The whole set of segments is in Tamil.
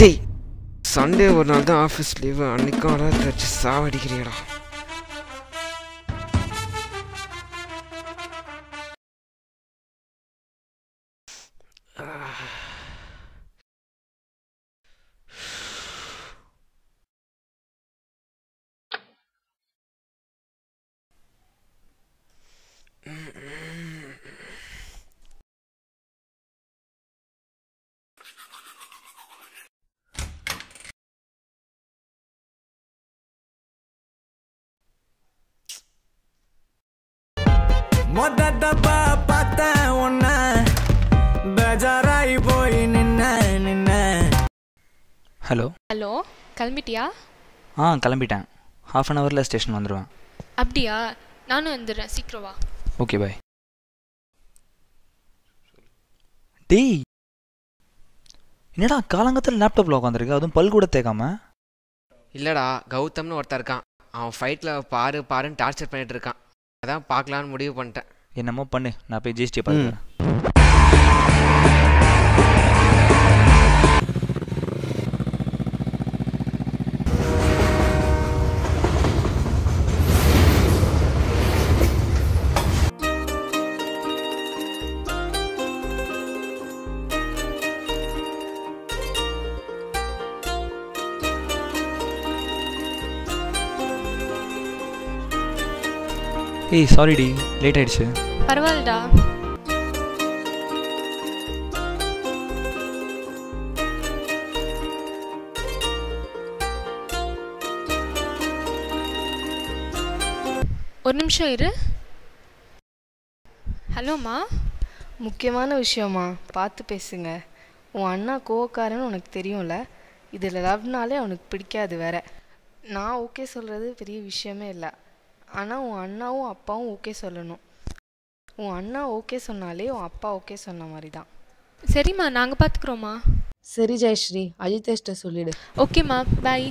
டேய் சண்டே ஒரு நாள் தான் ஆஃபீஸ் லீவு, அன்னைக்கும் அலாரத்தை வச்சு சாவடிக்கிறீடா. Hello hello, கிளம்பிட்டியா? கிளம்பிட்டேன். ஹாஃப் அன் ஹவரில் ஸ்டேஷன் வந்துடுவேன். அப்படியா? நானும் வந்துடுறேன், சீக்கிரம் வா. Okay bye. டேய் என்னடா காலங்கத்தில் லேப்டாப்பில் உட்காந்துருக்கு, அதுவும் பல் கூட தேக்காம? இல்லைடா, கௌதம்னு ஒருத்தர் இருக்கான். அவன் ஃபைட்டில் பாருன்னு டார்ச்சர் பண்ணிட்டு இருக்கான். அதான் பார்க்கலான்னு முடிவு பண்ணிட்டேன். என்னமோ பண்ணு, நான் போய் ஜிஎஸ்டி பார்க்குறேன். ஏய் சாரிடி, லேட் ஆயிடுச்சு. பரவாயில்லடா. ஒரு நிமிஷம் இரு. ஹலோம்மா. முக்கியமான விஷயமா, பார்த்து பேசுங்க. உன் அண்ணா கோவக்காரன்னு உனக்கு தெரியும்ல. இதில் லவ்னாலே அவனுக்கு பிடிக்காது வேற. நான் ஓகே சொல்கிறது பெரிய விஷயமே இல்லை. ஆனால் உன் அண்ணாவும் அப்பாவும் ஓகே சொல்லணும். உன் அண்ணா ஓகே சொன்னாலே உன் அப்பா ஓகே சொன்ன மாதிரி தான். சரிம்மா, நாங்கள் பார்த்துக்குறோம்மா. சரி ஜெயஸ்ரீ, அஜிதேஷ்ட சொல்லிடு. ஓகேம்மா, பாய்.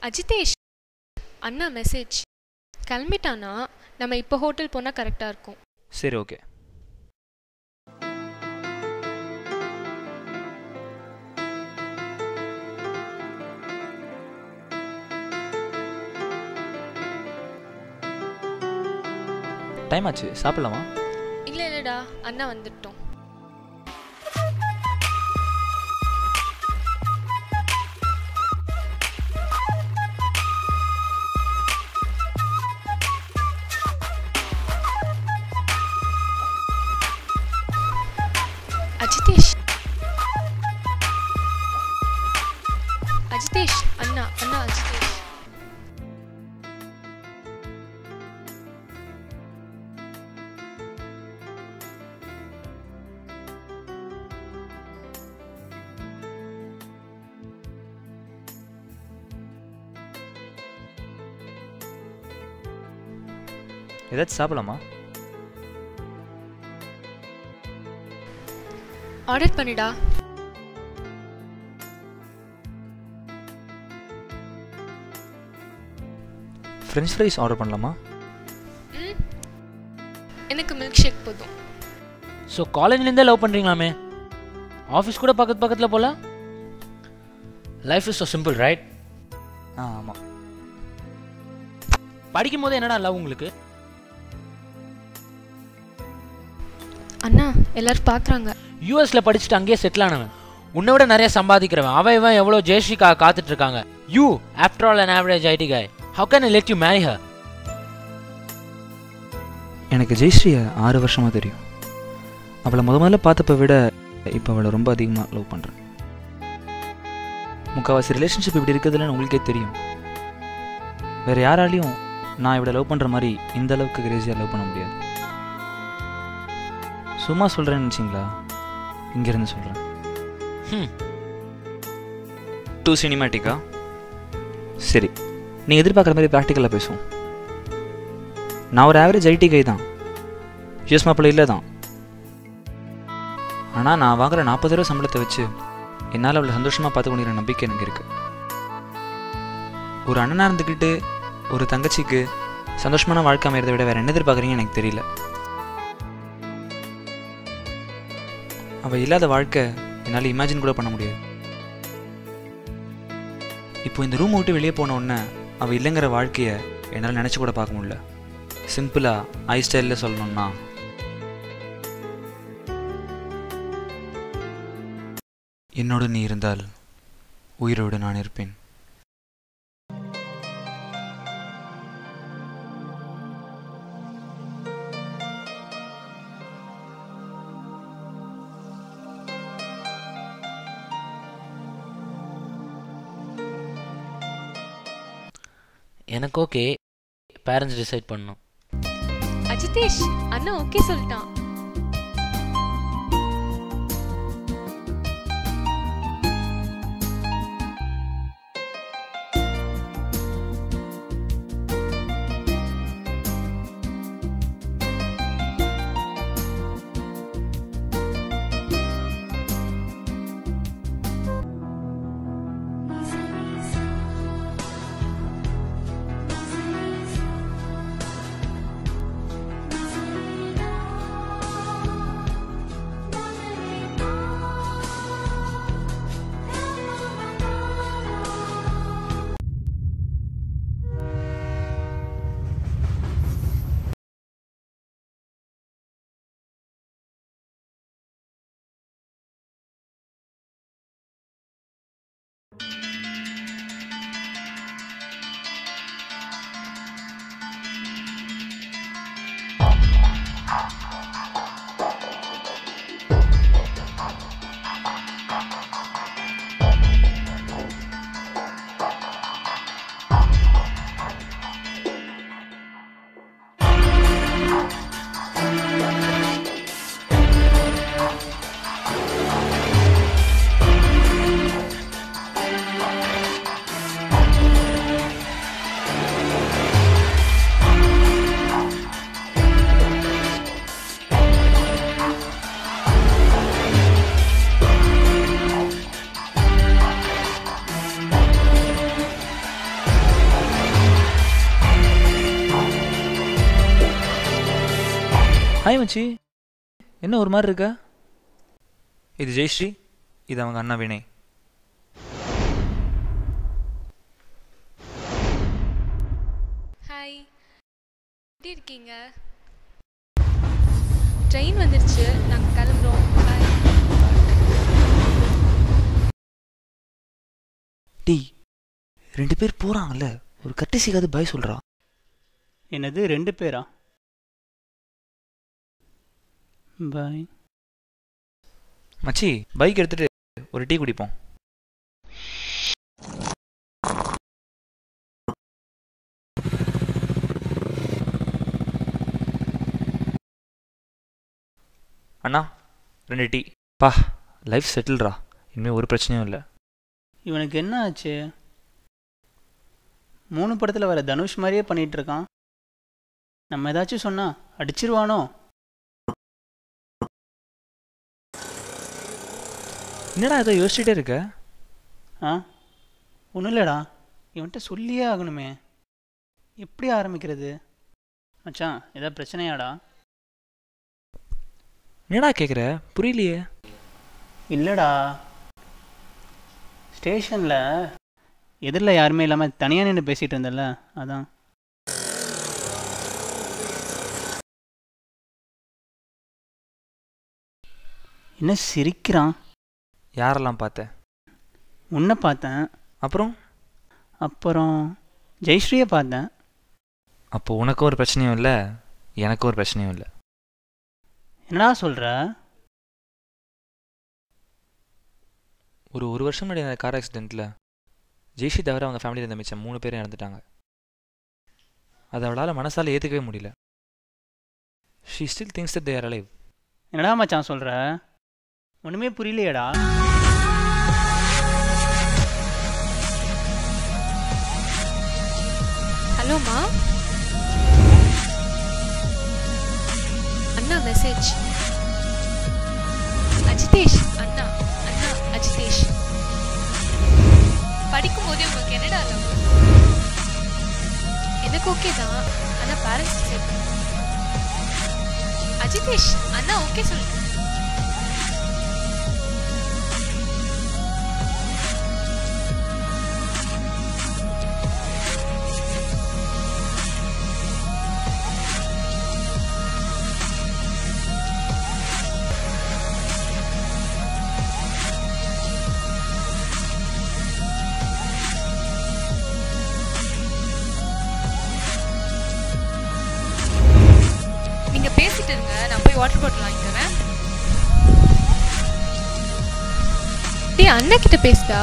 அஜிதேஷ், அண்ணா மெசேஜ். கிளம்பிட்டானா? நம்ம இப்போ ஹோட்டல் போனால் கரெக்டாக இருக்கும். சரி ஓகே. டைம் ஆச்சு, சாப்பிடலாமா? இல்லை இல்லைடா, அண்ணா வந்துட்டோம். அஜிதேஷ், அஜிதேஷ், அண்ணா அண்ணா அஜிதேஷ். ஏதாச்சும் சாப்பிடலாமா? ஆர்டர் பண்ணிடா. ஃப்ரெஞ்ச் ஃப்ரைஸ் ஆர்டர் பண்ணலாமா? எனக்கு மில்க் ஷேக் போதும். ஸோ காலேஜ்லேருந்தே லவ் பண்ணுறீங்களாமே, ஆஃபீஸ் கூட பக்கத்தில் போல. Life is so simple right? ஆமாம். படிக்கும் போது என்னடா லவ் உங்களுக்கு? அண்ணா எல்லாரும் பார்க்குறாங்க. யூஎஸ்ல படிச்சுட்டு அங்கேயே செட்டில் ஆனவன், உன்னை விட நிறைய சம்பாதிக்கிறவன், அவன் இவன் எவ்வளோ ஜெயஸ்ரீ காத்துட்டு இருக்காங்க. You after all an average IT guy, how can I let you marry her? எனக்கு ஜெயஸ்ரீயை 6 வருஷமாக தெரியும். அவளை முதல்ல பார்த்தப்ப விட இப்போ அவளை ரொம்ப அதிகமாக லவ் பண்ணுறேன். முக்கால்வாசி ரிலேஷன்ஷிப் இப்படி இருக்குதுன்னு உங்களுக்கே தெரியும். வேறு யாராலையும் நான் இவளை லவ் பண்ணுற மாதிரி இந்த அளவுக்கு கிரேசியாக லவ் பண்ண முடியாது. சும்மா சொல்கிறேன்னு நினச்சிங்களா? இங்கேருந்து சொல்கிறேன். டூ சினிமேட்டிக்கா? சரி, நீ எதிர்பார்க்குற மாதிரி ப்ராக்டிக்கலாக பேசுவோம். நான் ஒரு ஆவரேஜ் ஐடி கை தான், யூஎஸ் மாப்பிள்ளை இல்லை தான். ஆனால் நான் வாங்குகிற 40 ரூபா சம்பளத்தை வச்சு என்னால் அவளை சந்தோஷமாக பார்த்து கொண்டிருக்கிற நம்பிக்கை எனக்கு இருக்குது. ஒரு அண்ணனாக இருந்துக்கிட்டு ஒரு தங்கச்சிக்கு சந்தோஷமான வாழ்க்கை அமைகிறத விட வேறு என்ன எதிர்பார்க்குறீங்கன்னு எனக்கு தெரியல. அவள் இல்லாத வாழ்க்கை என்னால் இமேஜின் கூட பண்ண முடியாது. இப்போ இந்த ரூமை விட்டு வெளியே போன உடனே அவள் இல்லைங்கிற வாழ்க்கையை என்னால் நினச்சி கூட பார்க்க முடியல. சிம்பிளாக ஐ ஸ்டைலில் சொல்லணும்னா, என்னோடு நீ இருந்தால் உயிரோடு நான் இருப்பேன். எனக்கு ஓகே, பேரண்ட்ஸ் டிசைட் பண்ணணும். அஜிதேஷ் அண்ணா ஓகே சொல்லிட்டான். ஹாய் மச்சி, என்ன ஒரு மாதிரி இருக்கா? இது ஜெயஸ்ரீ, இது அவங்க அண்ணா வினய். ஹாய், எப்படி இருக்கீங்க? ட்ரெயின் வந்துருச்சு, நாங்கள் கிளம்புறோம். பாய். டீ 2 பேர் போகிறாங்கல்ல, ஒரு கட்டிசிக்காது பாய் சொல்கிறா. என்னது 2 பேரா? பாய். மச்சி, பைக் எடுத்துட்டு ஒரு டீ குடிப்போம். அண்ணா 2 டீ. பா, லைஃப் செட்டில்ரா, இனிமேல் ஒரு பிரச்சனையும் இல்லை. இவனுக்கு என்ன ஆச்சு? 3 படத்தில் வர தனுஷ் மாதிரியே பண்ணிகிட்டு இருக்கான். நம்ம ஏதாச்சும் சொன்னா அடிச்சிருவானோ? என்னடா ஏதோ யோசிச்சுட்டே இருக்க? ஒன்றும் இல்லைடா, இவன்கிட்ட சொல்லியே ஆகணுமே. எப்படி ஆரம்பிக்கிறது? மச்சான், ஏதாவது பிரச்சனையாடா? என்னடா கேட்குற, புரியலையே. இல்லைடா, ஸ்டேஷனில் எதிரில் யாருமே இல்லாமல் தனியாக நின்று பேசிகிட்டு இருந்தல, அதான். என்ன சிரிக்கிறான்? யாரெல்லாம் பார்த்த? உன்னை பார்த்தேன். அப்புறம் ஜெயஸ்ரீயை பார்த்தேன். அப்போது உனக்கும் ஒரு பிரச்சனையும் இல்லை, எனக்கும் ஒரு பிரச்சனையும் இல்லை. என்னடா சொல்கிற? ஒரு வருஷம் முன்னாடி அந்த கார் ஆக்சிடெண்ட்டில் ஜெயஸ்ரீ தவிர அவங்க ஃபேமிலியில் இருந்த மிச்சம் 3 பேரும் இறந்துட்டாங்க. அதை அவளால் மனசால் ஏற்றுக்கவே முடியல. She still thinks that they are alive. என்னடா மச்சான் சொல்கிற? ஒன்றுமே புரியலையேடா. ஹலோம்மா, அண்ணா மெசேஜ். அஜிதேஷ் அண்ணா, அண்ணா அஜிதேஷ். படிக்கும் போதே உங்களுக்கு என்னடா லவ்? எனக்கு ஓகே தான், ஆனால் பேரண்ட்ஸ் டிசைட் பண்ணு. அஜிதேஷ் அண்ணா ஓகே சொல்லுங்க. போய் வாட்டர் பாட்டில் வாங்கி தரேன். டேய் அண்ணா கிட்ட பேசுடா.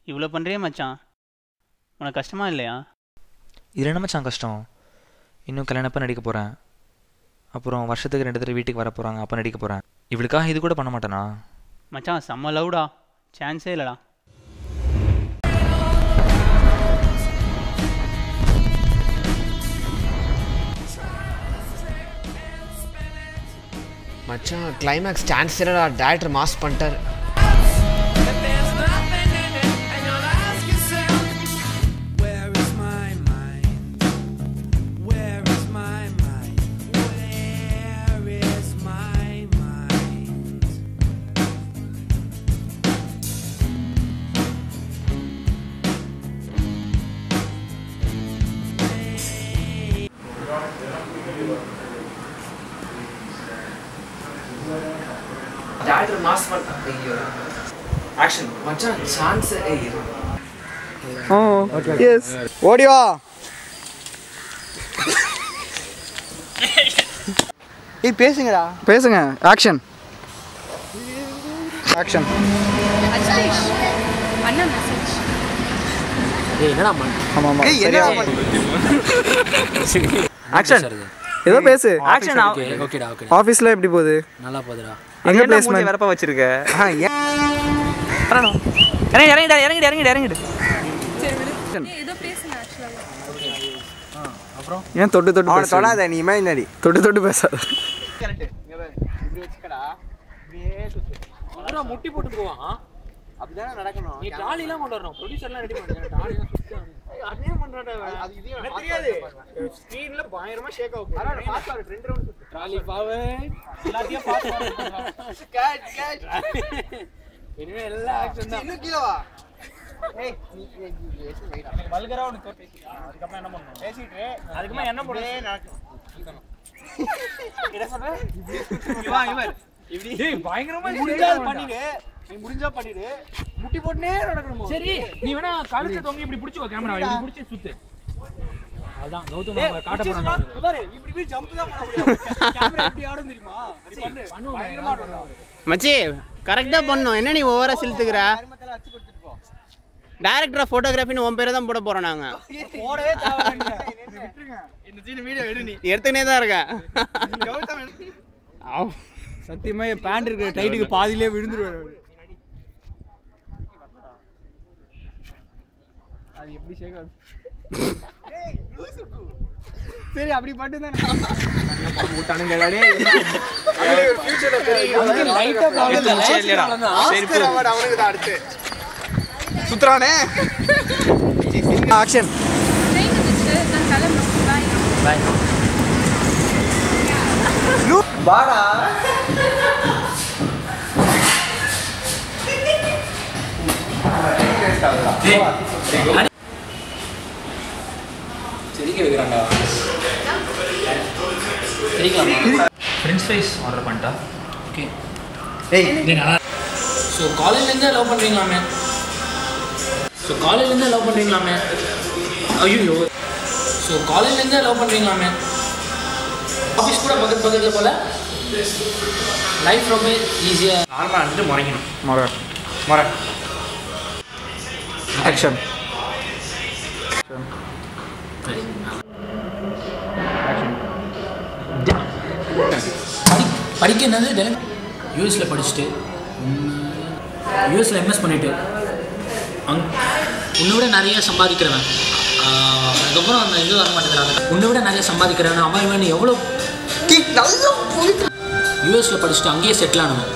இவ்வளோ பண்ணுறியே மச்சான், உனக்கு கஷ்டமா இல்லையா? இதில் என்ன மச்சான் கஷ்டம்? இன்னும் கல்யாணப்போ நடிக்க போகிறேன், அப்புறம் வருஷத்துக்கு 2 தடவை வீட்டுக்கு வர போகிறாங்க, அப்போ நடிக்க போகிறேன். இவளுக்காக இது கூட பண்ண மாட்டேனா? மச்சான் செம்ம லவ்டா, சான்ஸே இல்லைடா. மச்சான் கிளைமேக்ஸ் டான்ஸ் இல்லடா, டேரக்டர் மாஸ் பண்ணிட்டார். டேரக்டர் மாஸ் பண்ணிட்டார். ஐயோ ஆக்ஷன் மச்சான் சான்ஸ் எஸ் ஓடி வா. ஏய் பேசுங்கடா, பேசுங்க. Action action. அஜிதேஷ் அண்ணா மெசேஜ். ஏய் என்னடா பண்ண? ஆமா ஆமா. ஏய் என்னடா பண்ண? ஆக்ஷன் ஏதோ பேசு. ஆக்ஷன் ஓகேடா ஓகே. ஆபீஸ்ல எப்படி போகுது? நல்லா போகுதுடா. எங்க பிளேஸ்மென்ட் வரப்ப வச்சிருக்க? வரணும். இறங்கிடு. சரி விடு. ஏதோ பேசுங்க ஆக்சுவலா. அப்புறம் ஏன் தொட்டு தொட்டு அவன தொடாத, நீ இமேஜினரி. தொட்டு தொட்டு பேசாத. கரெக்ட். இப்படி வச்சுக்கடா. இப்படியே சுத்து. அவரா முட்டி போட்டு போவான். அப்படிதான் நடக்கணும். நீ டாலி எல்லாம் கொண்டு வரணும். ப்ரொடியூசர்லாம் ரெடி பண்ணுங்க. டாலி எல்லாம் சுத்து. அதே பண்றடா. அது இது எனக்கு தெரியாது. ஸ்கிரீன்ல பயங்கரமா ஷேக் ஆகும். அட பாஸ் ஆகு 2 ரவுண்ட் சுத்து. டாலி ஃபார்வர்ட். எல்லாத்தையும் பாஸ் பண்ணு. கேட்ச். இனிமே எல்லா ஆக்ஷன் தான். இன்னும் கீழ வா. ஏய் நீ வெயிட். வல்கரா உனக்கு பேசிட்டு அதுக்கு என்ன பண்ணனும்? பேசிட்டு அதுக்கு என்ன பண்ணே நடக்கும். என்ன சொல்ற? வா இவர். இப்படி டேய் பயங்கரமா முடிஞ்சா பண்ணிடு. நீ முடிஞ்சா பண்ணிடு. முட்டி போட்டுனே நடக்கணும். சரி நீ வேணா கழுத்தை தொங்கி இப்படி பிடிச்சுக்கோ கேமரா. இப்படி பிடிச்சு சுத்து. அதான் கௌதம் நம்ம காட்ட போறாங்க. பாரு இப்படி ஜம்ப் தான் பண்ண முடியும். கேமரா எப்படி ஆடும் தெரியுமா? அது பண்ணு. பயங்கரமா ஆடும். மச்சி கரெக்ட்டா பண்ணனும். என்ன நீ ஓவரா சில்த்துக்கற? டைரக்டர் ஆஃப் போட்டோகிராஃபின்னு உன் பேரை தான் போட போறோம் நாங்க. போடவே தேவையில்லை. விட்டுருங்க. இந்த சீன் வீடியோ எடு நீ. எடுத்துனே தான் இருக்கேன். சத்தியமா பேண்ட் இருக்கிற டைட்டுக்கு பாதியிலே விழுந்துருவாரு. அது எப்படி சேகாது? சரி அப்படி பட்டு தான் முட்டானுங்க டேய். அப்படியே ஒரு ஃபியூச்சர்ல தெரியும். லைட்டா ப்ராப்ளம் இல்ல. சரி போ. அவனுக்கு தான் அடுத்து. சுத்ரானே. ஆக்ஷன். ட்ரெயின் வந்துச்சு. நான் கிளம்புறேன். பை. பை. வாடா. செடிக்க வைக்கிறாங்க. செடிக்கலாமா? ஃப்ரெஞ்ச் ஃப்ரைஸ் ஆர்டர் பண்ணிட்டா. ஓகே. ஏய் நீ நல்லா. ஸோ காலேஜ்லேருந்தே லவ் பண்ணுறீங்களாமே. ஸோ காலேஜ்லேருந்தே லவ் பண்ணுறீங்களாமே. ஐயோ. ஸோ காலேஜ்லேருந்தே லவ் பண்ணுறீங்களாமே. ஆஃபீஸ் கூட பக்கத்தில் போல. லைஃப் ரொம்ப ஈஸியாக நார்மலாக இருந்துட்டு முறைக்கணும். முறை. ஆக்ஷன். படிக்க என்னது யூஎஸில் படிச்சுட்டு யூஎஸில் எம்எஸ் பண்ணிவிட்டு உன்னை விட நிறைய சம்பாதிக்கிறவன். அதுக்கப்புறம் அந்த இது வர மாட்டேங்கிறாங்க. உன்னை விட நிறைய சம்பாதிக்கிறவன் அவன் இவன் எவ்வளோ யூஎஸில் படிச்சுட்டு அங்கேயே செட்டில் ஆனவன்.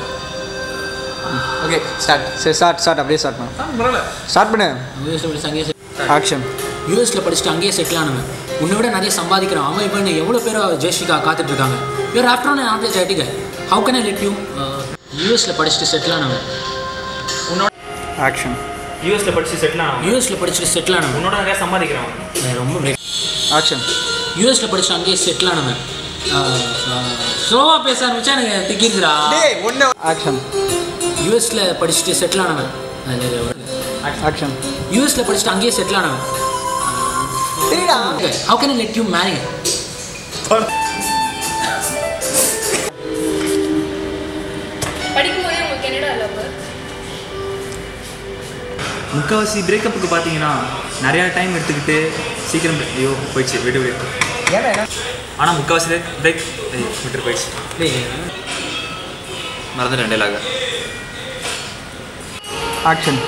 Okay start. சரி ஸ்டார்ட் அப்படியே ஸ்டார்ட் பண்ணு. ஸ்டார்ட் பண்ணு. யூஎஸில் படிச்சுட்டு அங்கேயே ஆக்ஷன். யூஎஸில் படிச்சுட்டு அங்கேயே செட்டில் ஆனவன். உன்னை விட நிறைய சம்பாதிக்கிறான் அவன் இவன் எவ்வளோ பேர் ஜெயஸ்ரீக்கா காத்துட்ருக்காங்க. You're after an average IT guy. How can I let you? யூஎஸில் படிச்சுட்டு செட்டில் ஆனவன். ஆக்ஷன். யூஎஸில் படித்து செட்டில் ஆனவன். யூஎஸில் படிச்சுட்டு செட்டில் ஆனவன். உன்னோட நிறையா சம்பாதிக்கிறவன். ரொம்ப ஆக்ஷன். யூஎஸில் படிச்சுட்டு அங்கேயே செட்டில் ஆனவன். ஸ்லோவாக பேச ஆரம்பிச்சா எனக்கு திக்கிடுதுடா. ஆக்ஷன். யூஎஸில் படிச்சுட்டு செட்டில் ஆனவன். ஆக்ஷன். யூஎஸில் படிச்சுட்டு அங்கேயே செட்டில் ஆனவன். How can I let you marry? படிக்கும்போதே உங்களுக்கு என்னடா லவ்? முக்கால்வாசி பிரேக்கப்புக்கு பார்த்தீங்கன்னா நிறையா டைம் எடுத்துக்கிட்டு சீக்கிரம் ஐயோ போயிடுச்சு விட்டு ஆனால் முக்கால்வாசி பிரேக் விட்டு போயிடுச்சு. மறந்துட்டேன் டைலாக. ஆக்ஷன்.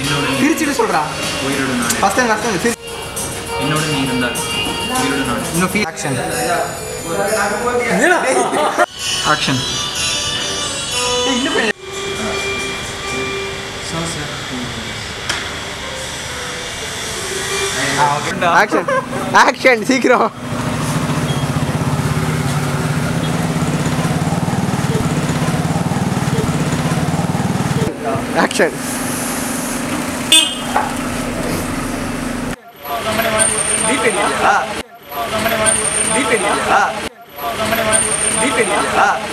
என்னோட பிரிச்சுட்டு சொல்கிறா. உயிரோடு நான் ஃபஸ்ட் டைம் என்னோட நீ இருந்தால் உயிரோடு நான் இன்னும் ஆக்ஷன். ஆக்ஷன். ஆக்ஷன். ஆக்ஷன் சீக்கிரம். ஆக்ஷன். டீப்